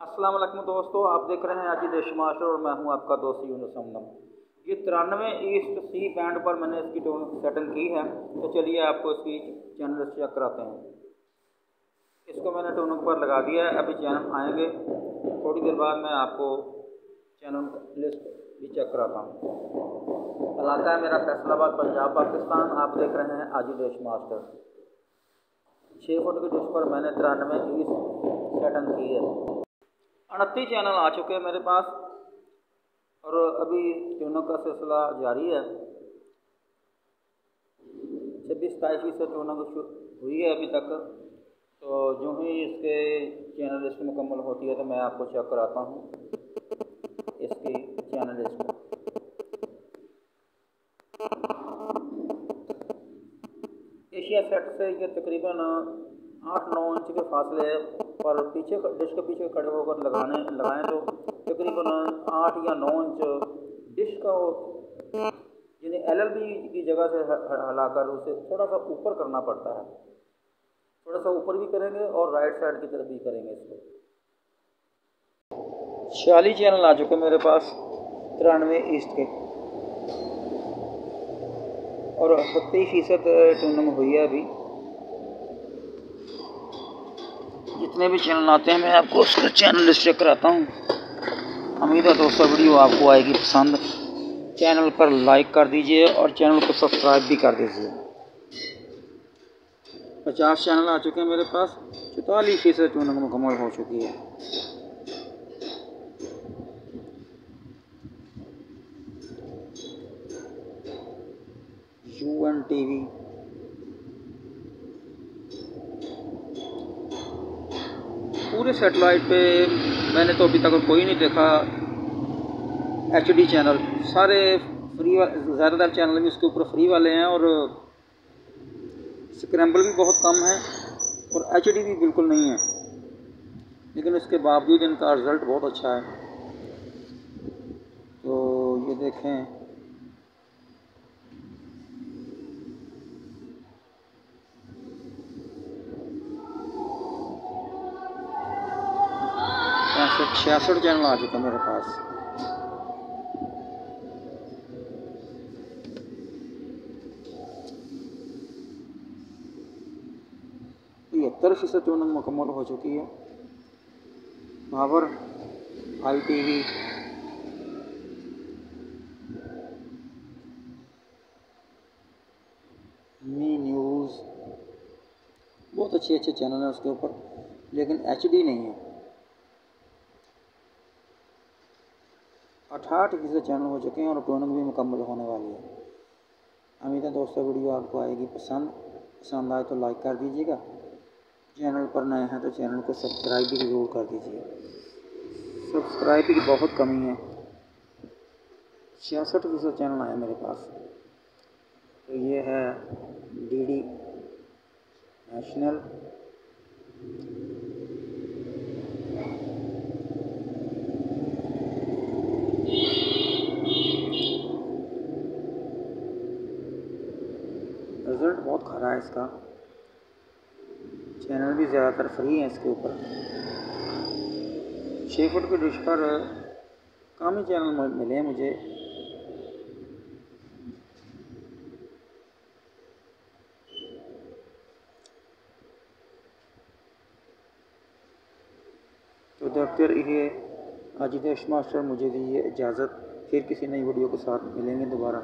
अस्सलाम वालेकुम दोस्तों, आप देख रहे हैं आज देश मास्टर और मैं हूं आपका दोस्त यूनुस हमदम। ये 93 ईस्ट सी बैंड पर मैंने इसकी टोन सेटिंग की है, तो चलिए आपको इसकी चैनल चेक कराते हैं। इसको मैंने टोन पर लगा दिया है, अभी चैनल आएंगे थोड़ी देर बाद मैं आपको चैनल लिस्ट भी चेक कराता हूँ। इलाका है मेरा फैसलाबाद, पंजाब पाकिस्तान। आप देख रहे हैं आज देश मास्टर। 6 फुट की डिश पर मैंने 93 ईस्ट सेटिंग की है। 29 चैनल आ चुके हैं मेरे पास और अभी ट्यूनों का सिलसिला जारी है। 26-27 से ट्यूनों हुई है अभी तक, तो जो ही इसके चैनल लिस्ट मुकम्मल होती है तो मैं आपको चेक कराता हूँ इसकी चैनल लिस्ट। एशिया सेट से ये तकरीबन 8-9 इंच के फासले पर पीछे डिश के पीछे खड़े होकर लगाएं तो तकरीबन 8 या 9 इंच डिश का यानी LLB की जगह से हिलाकर उसे थोड़ा सा ऊपर करना पड़ता है। थोड़ा सा ऊपर भी करेंगे और राइट साइड की तरफ भी करेंगे। इसको 46 चैनल आ चुके मेरे पास 93 ईस्ट के और 30% ट्यूनिंग हुई है अभी। जितने भी चैनल आते हैं मैं आपको उसका चैनल लिस्ट चेक कराता हूँ। उम्मीद है दोस्तों वीडियो आपको आएगी पसंद। चैनल पर लाइक कर दीजिए और चैनल को सब्सक्राइब भी कर दीजिए। 50 चैनल आ चुके हैं मेरे पास, 44% ट्यूनिंग मुकम्मल हो चुकी है। UN TV, पूरे सेटेलाइट पे मैंने तो अभी तक कोई नहीं देखा HD चैनल। सारे फ्री, ज़्यादातर चैनल भी इसके ऊपर फ्री वाले हैं और स्क्रैम्बल भी बहुत कम है और HD भी बिल्कुल नहीं है, लेकिन इसके बावजूद इनका रिज़ल्ट बहुत अच्छा है। तो ये देखें, ऐसे 66 चैनल आ चुके हैं मेरे पास। तो 70% ट्यूनिंग मुकम्मल हो चुकी है। पावर, ITV, मी न्यूज़, बहुत अच्छे चैनल हैं उसके ऊपर, लेकिन HD नहीं है। 68% चैनल हो चुके हैं और ट्यूनिंग भी मुकम्मल होने वाली है। उम्मीद है दोस्तों वीडियो आपको आएगी पसंद आए तो लाइक कर दीजिएगा। चैनल पर नए हैं तो चैनल को सब्सक्राइब भी ज़रूर कर दीजिए। सब्सक्राइब की बहुत कमी है। 66% चैनल आए मेरे पास। तो ये है DD नेशनल, रिज़ल्ट बहुत खरा है इसका। चैनल भी ज़्यादातर फ्री हैं इसके ऊपर। 6 फुट की डिश पर कम ही चैनल मिले मुझे। तो देखते रहिए आज देश मास्टर। मुझे दीजिए इजाज़त, फिर किसी नई वीडियो के साथ मिलेंगे दोबारा।